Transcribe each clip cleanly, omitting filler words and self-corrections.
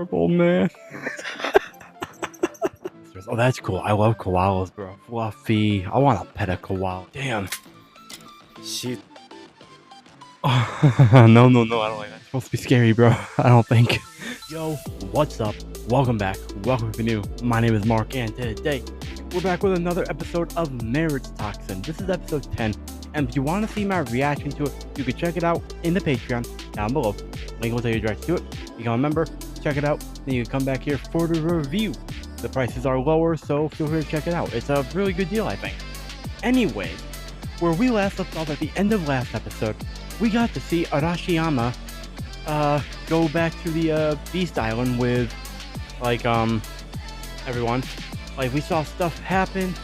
adorable, man. Oh, that's cool. I love koalas, bro. Fluffy. I want to pet a koala. Damn. Shit. Oh, no, I don't like that. It's supposed to be scary, bro. I don't think. Yo, what's up? Welcome back. Welcome to new. My name is Mark, and today we're back with another episode of MARRIAGETOXIN. This is episode 10, and if you want to see my reaction to it, you can check it out in the Patreon down below. Link will take you direct to it. Become a member, check it out, then you can come back here for the review. The prices are lower, so feel free to check it out. It's a really good deal, I think. Anyways, where we last left off at the end of last episode, we got to see Arashiyama go back to the Beast Island with everyone. Like, we saw stuff happen,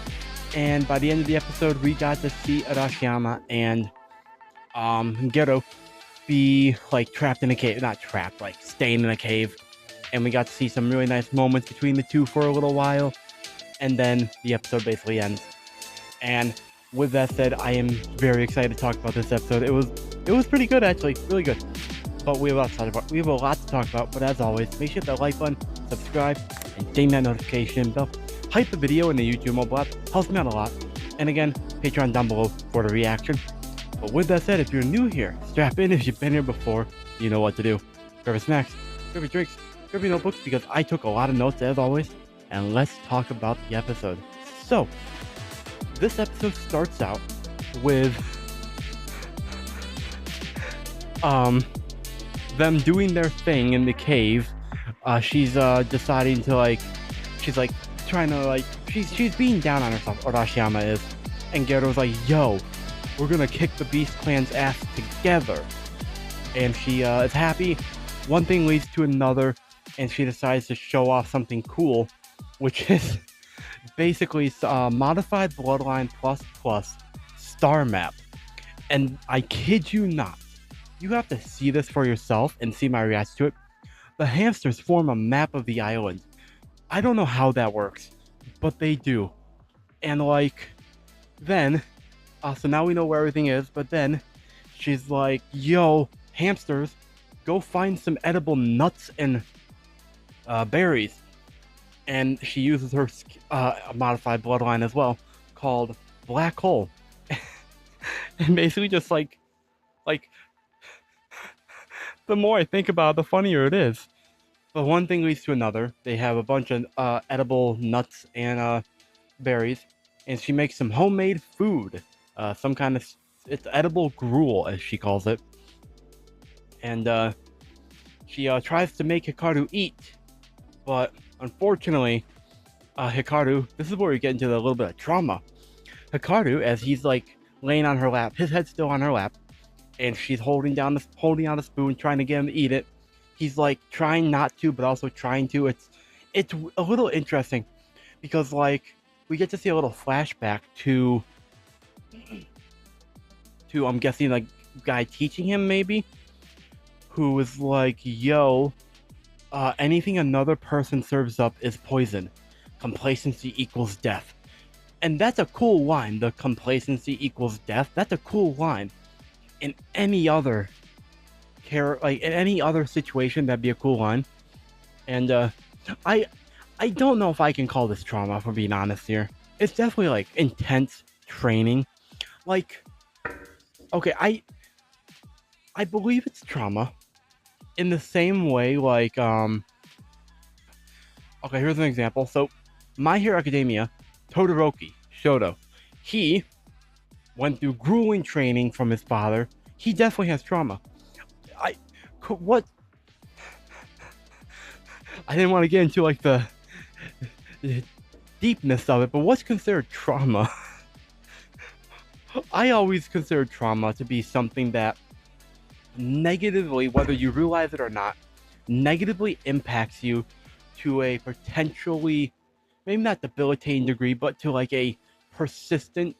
and by the end of the episode we got to see Arashiyama and Gero be like trapped in a cave. Not trapped, like staying in a cave. And we got to see some really nice moments between the two for a little while, and then the episode basically ends. And with that said, I am very excited to talk about this episode. It was pretty good, actually, really good. But we have a lot to talk about. But as always, make sure to hit that like button, subscribe, and ding that notification bell. Hype the video in the YouTube mobile app, helps me out a lot. And again, Patreon down below for the reaction. But with that said, if you're new here, strap in. If you've been here before, you know what to do. Grab your snacks, grab your drinks, grab your notebooks, because I took a lot of notes as always. And let's talk about the episode. So, this episode starts out with them doing their thing in the cave. She's deciding to she's trying to she's being down on herself, Arashiyama is, and Gero's like, yo, we're gonna kick the Beast Clan's ass together. And she is happy. One thing leads to another, and she decides to show off something cool, which is basically modified bloodline plus star map. And I kid you not, you have to see this for yourself and see my reaction to it. The hamsters form a map of the island. I don't know how that works, but they do. And then so now we know where everything is, but then she's like, yo, hamsters, go find some edible nuts and berries. And she uses her modified bloodline as well, called Black Hole. And basically just like the more I think about it, the funnier it is. But one thing leads to another. They have a bunch of edible nuts and berries, and she makes some homemade food. Some kind of, it's edible gruel, as she calls it. And she tries to make Hikaru eat, but unfortunately, Hikaru, this is where we get into a little bit of trauma. Hikaru, as he's laying on her lap, his head's still on her lap, and she's holding out the spoon, trying to get him to eat it. He's trying not to, but also trying to. It's a little interesting, because we get to see a little flashback to I'm guessing the guy teaching him, maybe, who was like, yo, anything another person serves up is poison. Complacency equals death. And that's a cool line. The complacency equals death. That's a cool line. In any other in any other situation, that'd be a cool line. And I don't know if I can call this trauma, for being honest here. It's definitely intense training. Okay, I believe it's trauma in the same way okay, here's an example. So My Hero Academia, Todoroki Shoto, he went through grueling training from his father. He definitely has trauma. I didn't want to get into the deepness of it, but what's considered trauma? I always consider trauma to be something that negatively, whether you realize it or not, negatively impacts you to a potentially, maybe not debilitating degree, but to a persistent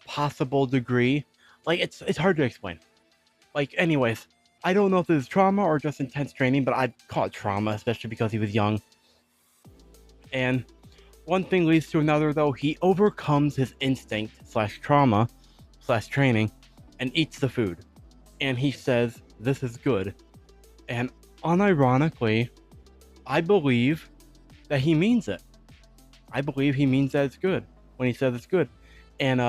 possible degree. It's hard to explain. Anyways, I don't know if this is trauma or just intense training, but I'd call it trauma, especially because he was young. And one thing leads to another, though. He overcomes his instinct / trauma / training and eats the food. And he says, this is good. And unironically, I believe that he means it. I believe he means that it's good when he says it's good. And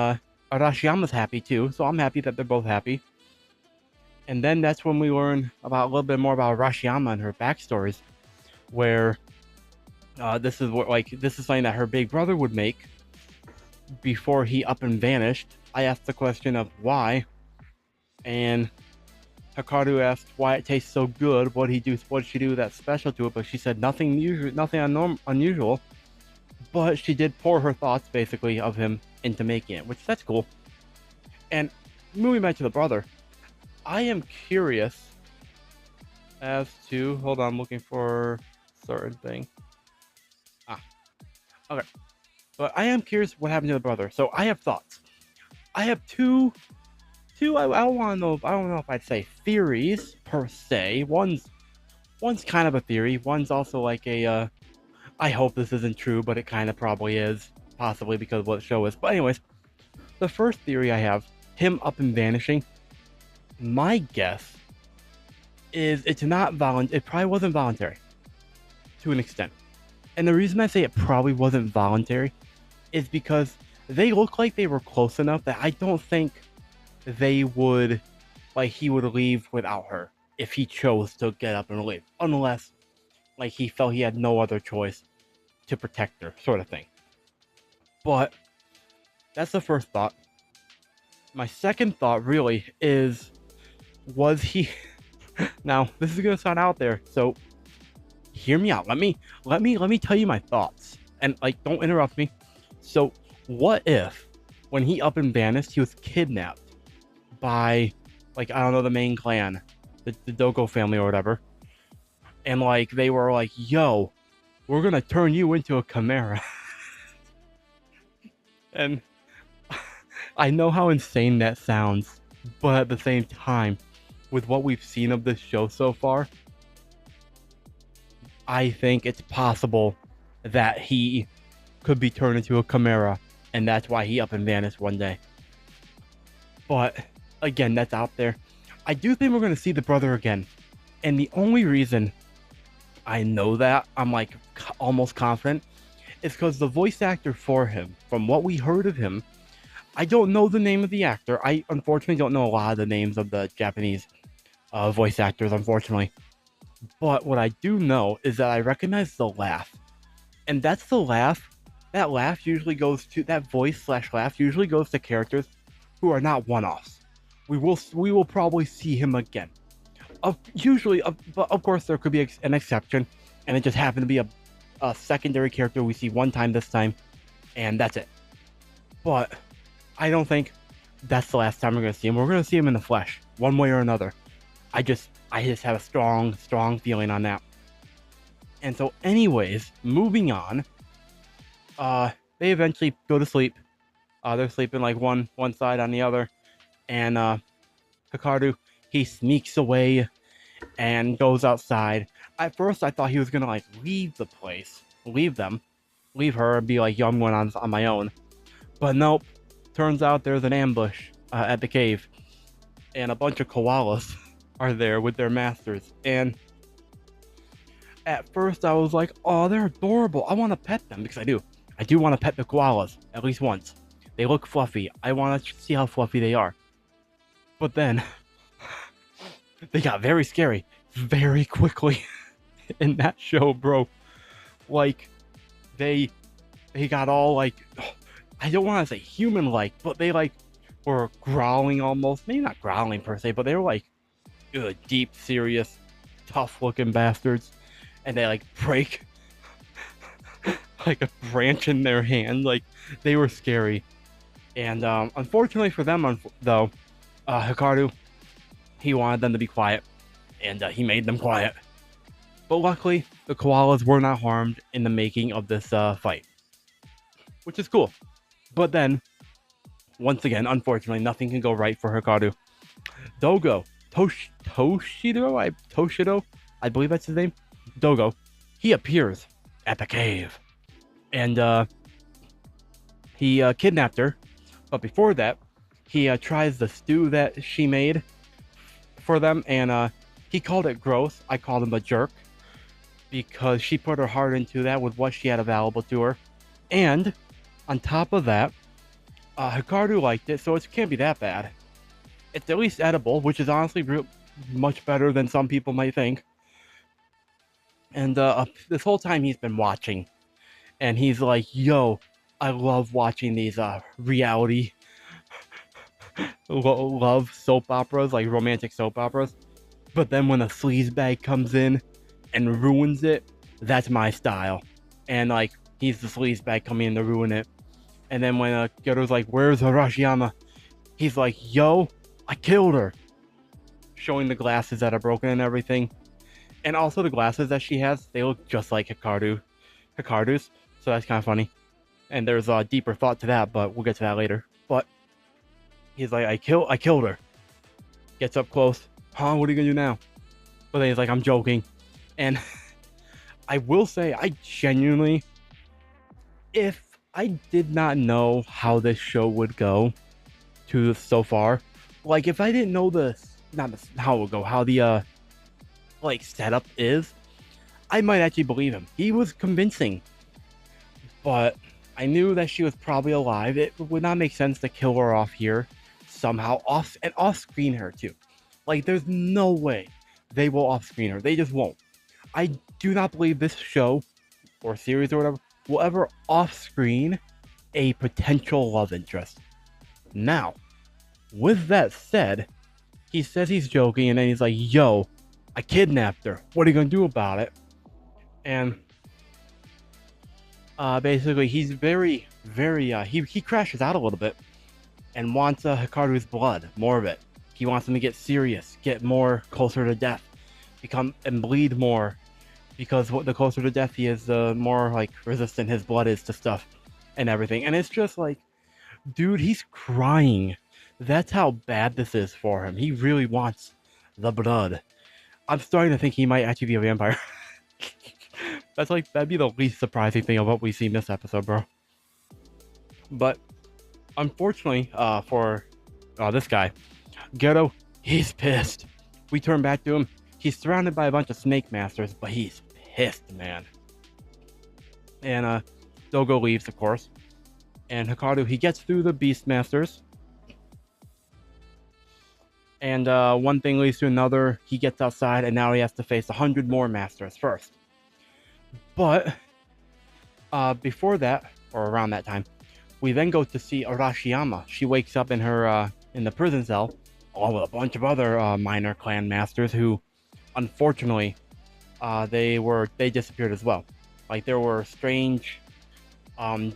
Arashiyama's happy too, so I'm happy that they're both happy. And then that's when we learn about a little bit more about Arashiyama and her backstories, where this is something that her big brother would make before he up and vanished. I asked the question of why, and Hikaru asked why it tastes so good. What did she do that's special to it? But she said nothing unusual. But she did pour her thoughts basically of him into making it, which that's cool. And moving back to the brother, I am curious as to, hold on, I'm looking for a certain thing. Okay. But I am curious what happened to the brother. So I have thoughts. I have two I don't know if I'd say theories per se. One's kind of a theory. One's also like a I hope this isn't true, but it kind of probably is, possibly because of what the show is. But anyways, the first theory I have, him up and vanishing, my guess is it probably wasn't voluntary to an extent. And the reason I say it probably wasn't voluntary is because they look like they were close enough that I don't think he would leave without her if he chose to get up and leave, unless like he felt he had no other choice to protect her, sort of thing. But that's the first thought. My second thought really is, was he now this is gonna sound out there, so hear me out. Let me tell you my thoughts, and like don't interrupt me. So what if when he up and vanished, he was kidnapped by like, I don't know, the main clan, the Dogo family or whatever, and like they were like, yo, we're gonna turn you into a chimera. And I know how insane that sounds, but at the same time, with what we've seen of this show so far, I think it's possible that he could be turned into a chimera, and that's why he up and vanished one day. But again, that's out there. I do think we're going to see the brother again, and the only reason I know that, I'm like almost confident, is because the voice actor for him, from what we heard of him, I don't know the name of the actor. I unfortunately don't know a lot of the names of the Japanese voice actors, unfortunately. But what I do know is that I recognize the laugh. And that's the laugh. That laugh usually goes to, that voice / laugh usually goes to characters who are not one-offs. We will probably see him again. But of course there could be an exception, and it just happened to be a secondary character we see one time this time, and that's it. But I don't think that's the last time we're going to see him. We're going to see him in the flesh, one way or another. I just have a strong feeling on that. And so anyways, moving on, they eventually go to sleep. They're sleeping like one side on the other, and Hikaru, he sneaks away and goes outside. At first I thought he was gonna like leave the place, leave her, and be like, yo, I'm going on my own. But nope, turns out there's an ambush at the cave, and a bunch of koalas are there with their masters. And at first I was like, oh, they're adorable, I want to pet them, because I do want to pet the koalas at least once. They look fluffy. I want to see how fluffy they are. But then they got very scary very quickly in that show, bro. Like they got all like, I don't want to say human-like, but they like were growling almost. Maybe not growling per se, but they were like deep, serious, tough-looking bastards. And they like break like a branch in their hand. Like they were scary. And unfortunately for them, though, Hikaru, he wanted them to be quiet, and he made them quiet. But luckily, the koalas were not harmed in the making of this fight, which is cool. But then, once again, unfortunately, nothing can go right for Hikaru. Dogo, Toshido, I believe that's his name, Dogo, he appears at the cave, and he kidnapped her. But before that, he tries the stew that she made for them, and he called it gross. I called him a jerk because she put her heart into that with what she had available to her. And on top of that, Hikaru liked it, so it can't be that bad. It's at least edible, which is honestly much better than some people might think. And this whole time he's been watching, and he's like, yo, I love watching these reality love soap operas, like romantic soap operas. But then when a sleazebag comes in and ruins it, that's my style. And like, he's the sleazebag coming in to ruin it. And then when Gero's like, where's Arashiyama? He's like, yo, I killed her. Showing the glasses that are broken and everything. And also the glasses that she has, they look just like Hikaru's. So that's kind of funny. And there's a deeper thought to that, but we'll get to that later. But he's like, I killed her. Gets up close. Huh, what are you gonna do now? But then he's like, I'm joking. And I will say, I genuinely, if I did not know how this show would go to so far, like if I didn't know how it would go, how the like setup is, I might actually believe him. He was convincing. But I knew that she was probably alive. It would not make sense to kill her off here somehow, off-screen her too. Like, there's no way they will off-screen her. They just won't. I do not believe this show or series or whatever will ever off-screen a potential love interest. Now, with that said, he says he's joking, and then he's like, yo, I kidnapped her. What are you gonna do about it? And basically, he's very, he crashes out a little bit and wants Hikaru's blood, more of it. He wants him to get serious, get more closer to death, become and bleed more, because the closer to death he is, the more like resistant his blood is to stuff and everything. And it's just like, dude, he's crying. That's how bad this is for him. He really wants the blood. I'm starting to think he might actually be a vampire. That'd be the least surprising thing of what we see in this episode, bro. But unfortunately, for this guy, Gero, he's pissed. We turn back to him. He's surrounded by a bunch of snake masters, but he's pissed, man. And Dogo leaves, of course. And Hikaru, he gets through the beast masters. And one thing leads to another. He gets outside, and now he has to face 100 more masters first. But before that, or around that time, we then go to see Arashiyama. She wakes up in her in the prison cell, along with a bunch of other minor clan masters who, unfortunately, they disappeared as well. Like, there were strange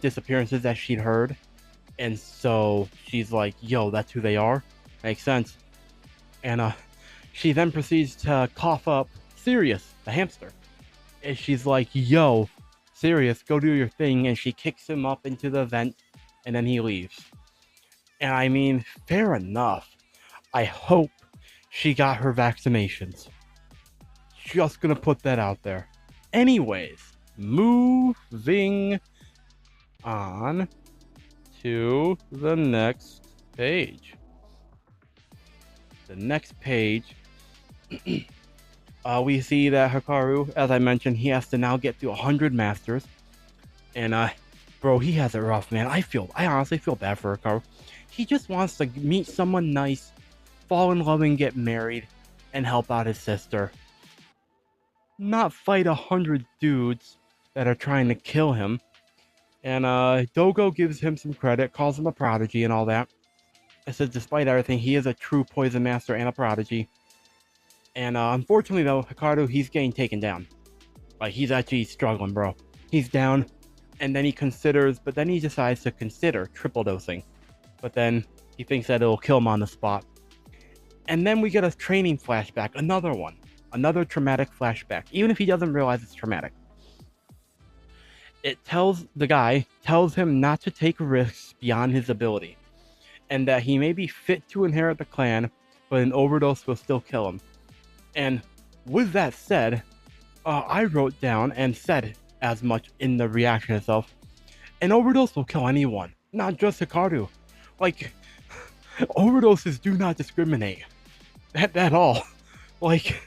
disappearances that she'd heard, and so she's like, "Yo, that's who they are." Makes sense. And she then proceeds to cough up Sirius, the hamster. And she's like, yo, Sirius, go do your thing. And she kicks him up into the vent, and then he leaves. And I mean, fair enough. I hope she got her vaccinations. Just gonna put that out there. Anyways, moving on to the next page. The next page, we see that Hikaru, as I mentioned, he has to now get through 100 masters. And, bro, he has it rough, man. I honestly feel bad for Hikaru. He just wants to meet someone nice, fall in love and get married, and help out his sister. Not fight 100 dudes that are trying to kill him. And, Dogo gives him some credit, calls him a prodigy and all that. It says, despite everything, he is a true poison master and a prodigy. And unfortunately, though, Hikaru, he's getting taken down. Like, he's actually struggling, bro. He's down, and then he decides to consider triple dosing. But then he thinks that it'll kill him on the spot. And then we get a training flashback, another one. Another traumatic flashback, even if he doesn't realize it's traumatic. It tells him not to take risks beyond his ability. And that he may be fit to inherit the clan, but an overdose will still kill him. And with that said, I wrote down and said as much in the reaction itself, an overdose will kill anyone, not just Hikaru. Like, overdoses do not discriminate at all. Like,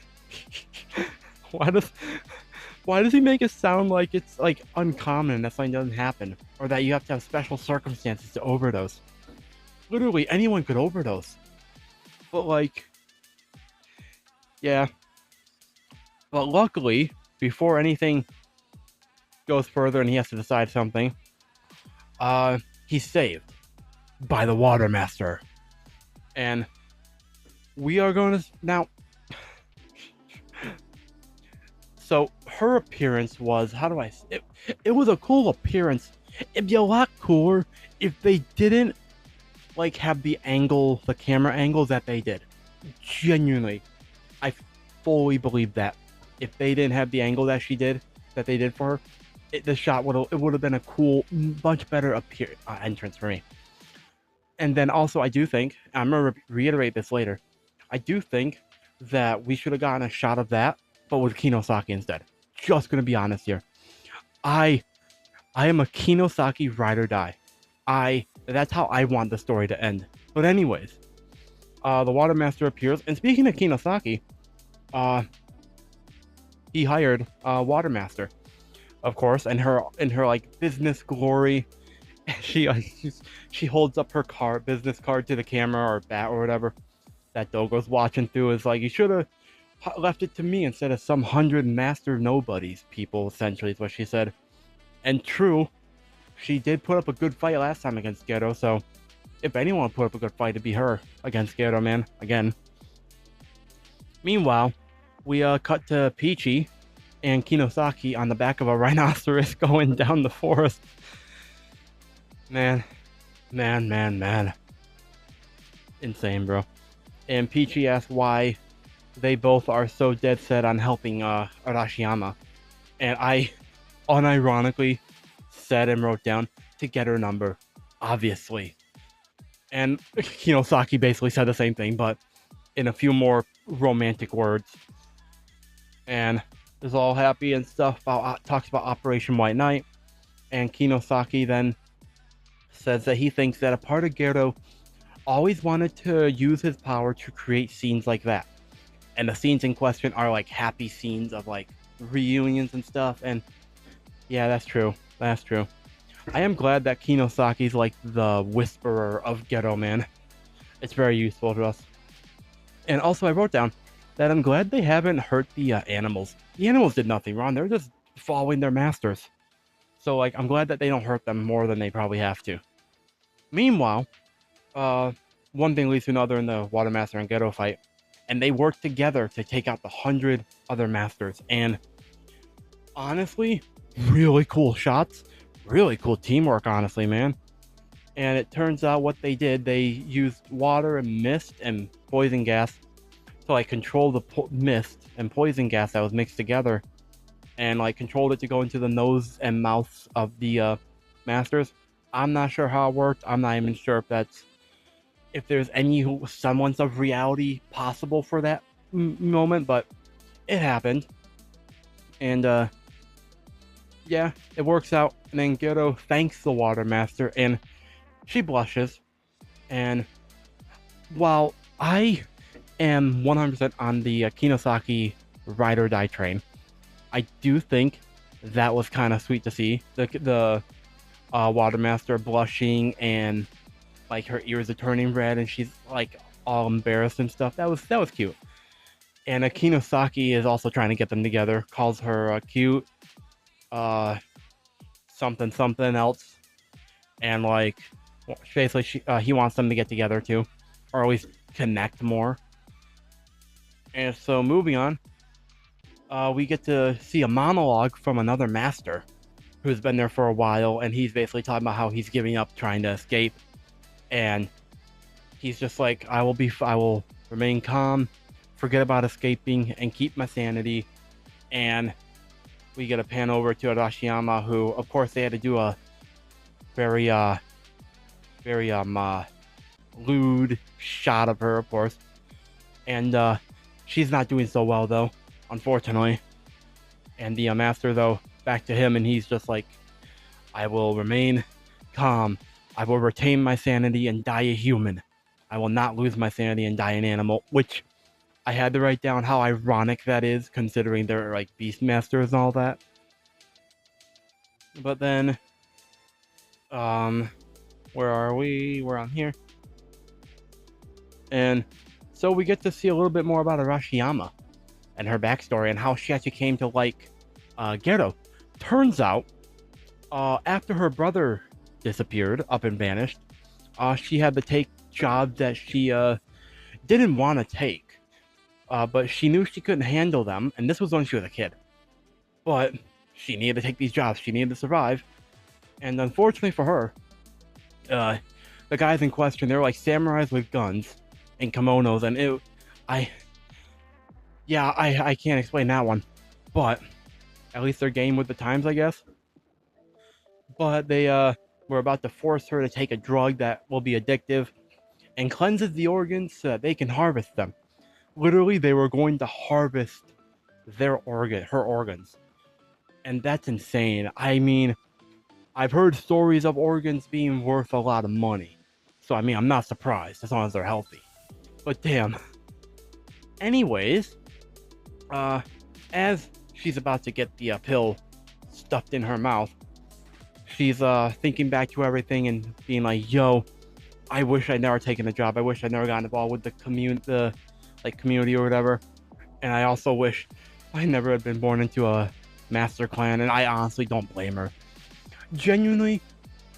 Why does he make it sound like it's like uncommon that something doesn't happen, or that you have to have special circumstances to overdose? Literally anyone could overdose. But like, yeah. But luckily, before anything goes further and he has to decide something, he's saved by the Water Master. And we are going to now. So her appearance was, how do I? It was a cool appearance. It'd be a lot cooler if they didn't like have the angle, the camera angle that they did. Genuinely, I fully believe that if they didn't have the angle that they did for her, the shot would have been a cool, much better entrance for me. And then also, I do think, I'm gonna reiterate this later, I do think that we should have gotten a shot of that, but with Kinosaki instead. Just gonna be honest here. I am a Kinosaki ride or die. That's how I want the story to end. But anyways, the Water Master appears, and speaking of Kinosaki, he hired Water Master, of course, and her like business glory. She holds up her business card to the camera or bat or whatever that Dogo's watching through. Is like, you should have left it to me instead of some 100 master nobodies people, essentially, is what she said. And true, she did put up a good fight last time against Geto, so if anyone put up a good fight, it'd be her against Geto, man, again. Meanwhile, we cut to Peachy and Kinosaki on the back of a rhinoceros going down the forest. Man. Insane, bro. And Peachy asks why they both are so dead set on helping Arashiyama. And I unironically said and wrote down to get her number, obviously. And Kinosaki basically said the same thing, but in a few more romantic words. And is all happy and stuff about talks about Operation White Knight. And Kinosaki then says that he thinks that a part of Geto always wanted to use his power to create scenes like that. And the scenes in question are like happy scenes of like reunions and stuff. And yeah, that's true. That's true. I am glad that Kinosaki's like the whisperer of Geto, man. It's very useful to us. And also I wrote down that I'm glad they haven't hurt the animals. The animals did nothing wrong. They're just following their masters. So like, I'm glad that they don't hurt them more than they probably have to. Meanwhile, one thing leads to another in the Water Master and Geto fight. And they work together to take out the 100 other masters. And honestly, really cool shots. Really cool teamwork, honestly, man. And it turns out what they did, they used water and mist and poison gas to like control the mist and poison gas that was mixed together, and like controlled it to go into the nose and mouths of the masters. I'm not sure how it worked. I'm not even sure if there's any semblance of reality possible for that moment, but it happened. And yeah, it works out. And then Geto thanks the Water Master, and she blushes. And while I am 100% on the Kinosaki ride or die train, I do think that was kind of sweet to see. The Water Master blushing and like her ears are turning red and she's like all embarrassed and stuff. That was cute. And Kinosaki is also trying to get them together. Calls her cute. Something else. And like, basically he wants them to get together too, or at least connect more. And so moving on, we get to see a monologue from another master who's been there for a while, and he's basically talking about how he's giving up trying to escape, and he's just like, I will remain calm, forget about escaping, and keep my sanity. And we get a pan over to Arashiyama, who, of course, they had to do a very lewd shot of her, of course, and she's not doing so well though, unfortunately. And the master, though, back to him, and he's just like, I will remain calm, I will retain my sanity and die a human, I will not lose my sanity and die an animal. Which I had to write down how ironic that is, considering they're like Beastmasters and all that. But then, where are we? We're on here. And so we get to see a little bit more about Arashiyama and her backstory and how she actually came to like Gero. Turns out, after her brother disappeared, up and vanished, she had to take jobs that she didn't want to take. But she knew she couldn't handle them, and this was when she was a kid. But she needed to take these jobs. She needed to survive. And unfortunately for her, the guys in question, they're like samurais with guns and kimonos, and I can't explain that one. But at least they're game with the times, I guess. But they were about to force her to take a drug that will be addictive and cleanses the organs so that they can harvest them. Literally, they were going to harvest her organs. And that's insane. I mean, I've heard stories of organs being worth a lot of money. So, I mean, I'm not surprised as long as they're healthy. But damn. Anyways, as she's about to get the pill stuffed in her mouth, she's thinking back to everything and being like, yo, I wish I'd never taken the job. I wish I'd never gotten involved with the community or whatever. And I also wish I never had been born into a master clan, and I honestly don't blame her. Genuinely,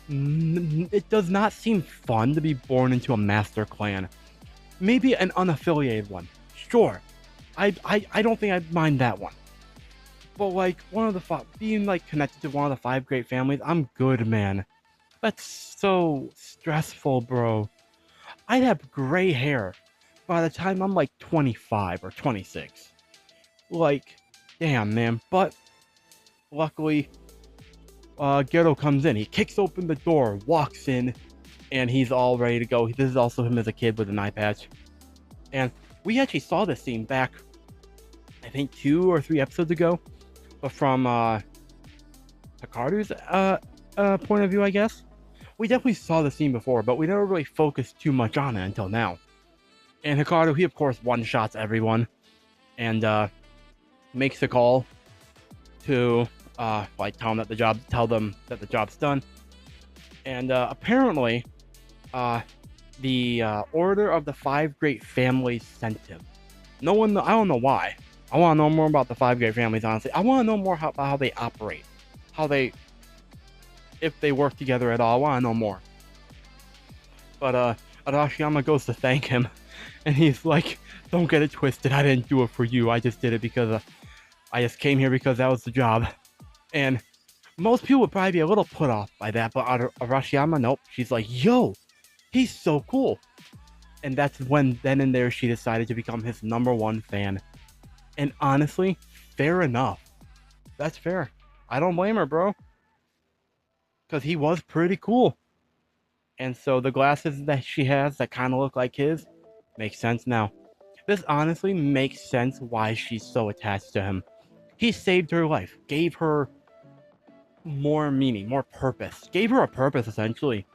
it does not seem fun to be born into a master clan. Maybe an unaffiliated one, sure. I don't think I'd mind that one. But like one of the being like connected to one of the 5 great families, I'm good, man. That's so stressful, bro. I'd have gray hair by the time I'm like 25 or 26. Like, damn, man. But luckily, Gero comes in. He kicks open the door, walks in, and he's all ready to go. This is also him as a kid with an eye patch. And we actually saw this scene back, I think 2 or 3 episodes ago, but from Hikaru's point of view, I guess. We definitely saw the scene before, but we never really focused too much on it until now. And Hikaru, he of course one-shots everyone, and makes a call to like tell them that the job's done. And apparently, the Order of the 5 Great Families sent him. I don't know why. I want to know more about the 5 Great Families, honestly. I want to know more about how they operate. If they work together at all. I want to know more. But Arashiyama goes to thank him. And he's like, don't get it twisted. I didn't do it for you. I just did it because I just came here because that was the job. And most people would probably be a little put off by that. But Arashiyama, nope. She's like, yo, he's so cool. And that's when, then and there, she decided to become his #1 fan. And honestly, fair enough. That's fair. I don't blame her, bro. Because he was pretty cool. And so the glasses that she has that kind of look like his makes sense now. This honestly makes sense why she's so attached to him. He saved her life. Gave her more meaning, more purpose. Gave her a purpose, essentially.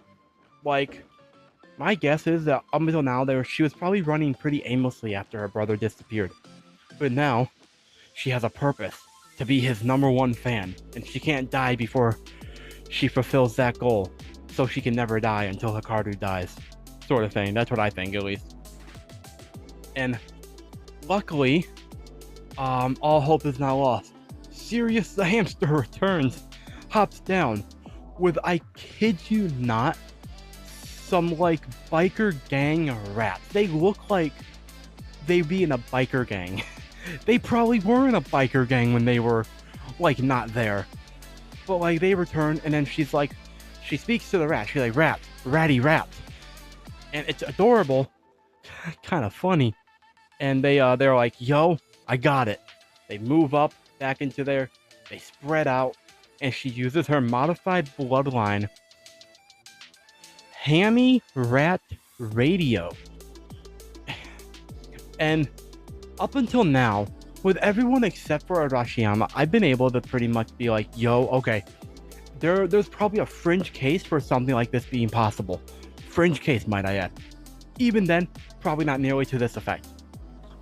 Like, my guess is that up until now, she was probably running pretty aimlessly after her brother disappeared. But now, she has a purpose. To be his #1 fan. And she can't die before she fulfills that goal. So she can never die until Hikaru dies. Sort of thing. That's what I think, at least. And luckily, all hope is not lost. Sirius the hamster returns. Hops down. With, I kid you not, some like biker gang rats. They look like they'd be in a biker gang. They probably were in a biker gang when they were like not there. But like they return, and then she's like, she speaks to the rat. She's like, rat, ratty rat. And it's adorable. Kind of funny. And they're like, yo, I got it. They move up back into there. They spread out. And she uses her modified bloodline, Hammy Rat Radio. And up until now, with everyone except for Arashiyama, I've been able to pretty much be like, yo, okay, there's probably a fringe case for something like this being possible. Fringe case, might I add. Even then, probably not nearly to this effect.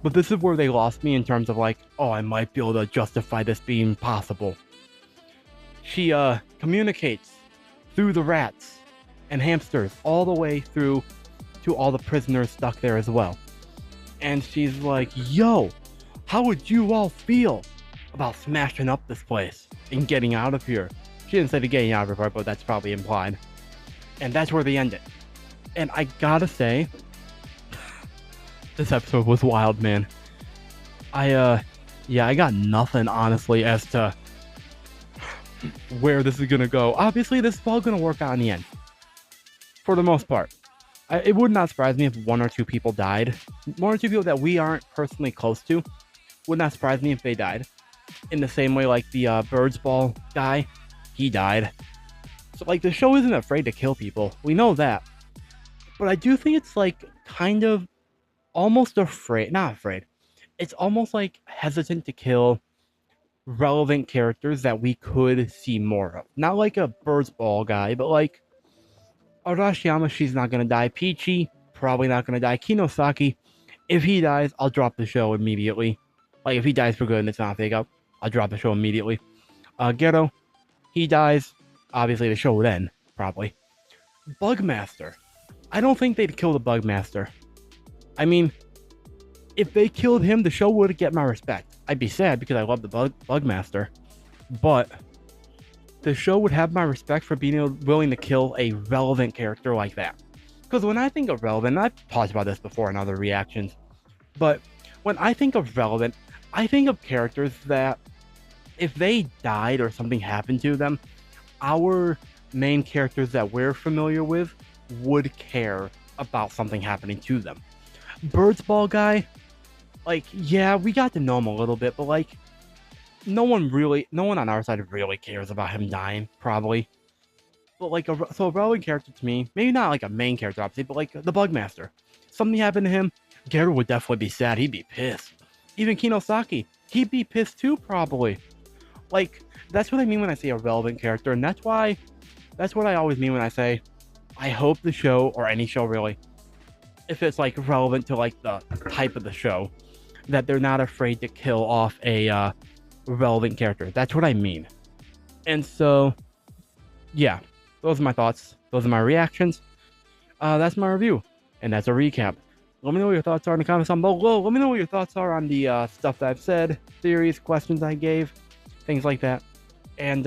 But this is where they lost me in terms of like, oh, I might be able to justify this being possible. She communicates through the rats and hamsters all the way through to all the prisoners stuck there as well. And she's like, yo, how would you all feel about smashing up this place and getting out of here? She didn't say the getting out of here, but that's probably implied. And that's where they end it. And I gotta say, this episode was wild, man. I got nothing, honestly, as to where this is gonna go. Obviously, this is all gonna work out in the end. For the most part. It would not surprise me if 1 or 2 people died. 1 or 2 people that we aren't personally close to. Would not surprise me if they died. In the same way like the Birds Ball guy. He died. So like the show isn't afraid to kill people. We know that. But I do think it's like kind of almost afraid. Not afraid. It's almost like hesitant to kill relevant characters that we could see more of. Not like a Birds Ball guy, but like Arashiyama, she's not gonna die. Peachy, probably not gonna die. Kinosaki, if he dies, I'll drop the show immediately. Like if he dies for good and it's not a fake out, I'll drop the show immediately. Ghetto, he dies, obviously the show would end, probably. Bugmaster, I don't think they'd kill the Bugmaster. I mean, if they killed him, the show would get my respect. I'd be sad because I love the Bugmaster, but the show would have my respect for being willing to kill a relevant character like that. Because when I think of relevant, and I've talked about this before in other reactions, but when I think of relevant, I think of characters that if they died or something happened to them, our main characters that we're familiar with would care about something happening to them. Birds Ball guy, like, yeah, we got to know him a little bit, but like, no one on our side really cares about him dying, probably. But like, so a relevant character to me, maybe not like a main character, obviously, but like the Bugmaster. Something happened to him, Gero would definitely be sad. He'd be pissed. Even Kinosaki, he'd be pissed too, probably. Like, that's what I mean when I say a relevant character, and that's what I always mean when I say, I hope the show, or any show really, if it's like relevant to like the type of the show, that they're not afraid to kill off a relevant character. That's what I mean. And so, yeah, those are my thoughts. Those are my reactions. That's my review, and that's a recap. Let me know what your thoughts are in the comments down below. Let me know what your thoughts are on the stuff that I've said, theories, questions I gave, things like that. And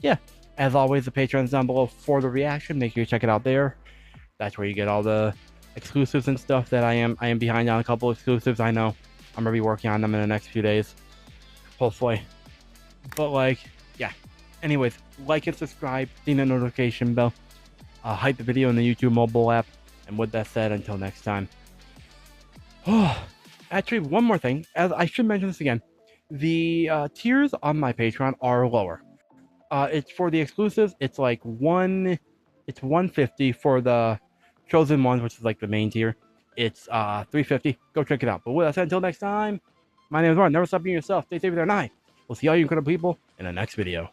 yeah, as always, the Patreon's down below for the reaction. Make sure you check it out there. That's where you get all the exclusives and stuff that I am behind on a couple exclusives. I know I'm gonna be working on them in the next few days, hopefully. But like, yeah. Anyways, like and subscribe, ding the notification bell, hype the video in the YouTube mobile app. And with that said, until next time. Actually, one more thing, as I should mention this again, the tiers on my Patreon are lower. It's for the exclusives. It's like it's $150 for the chosen ones, which is like the main tier. It's $350. Go check it out. But with that said, until next time, my name is Ron. Never stop being yourself. Stay safe there, and I will see all you incredible people in the next video.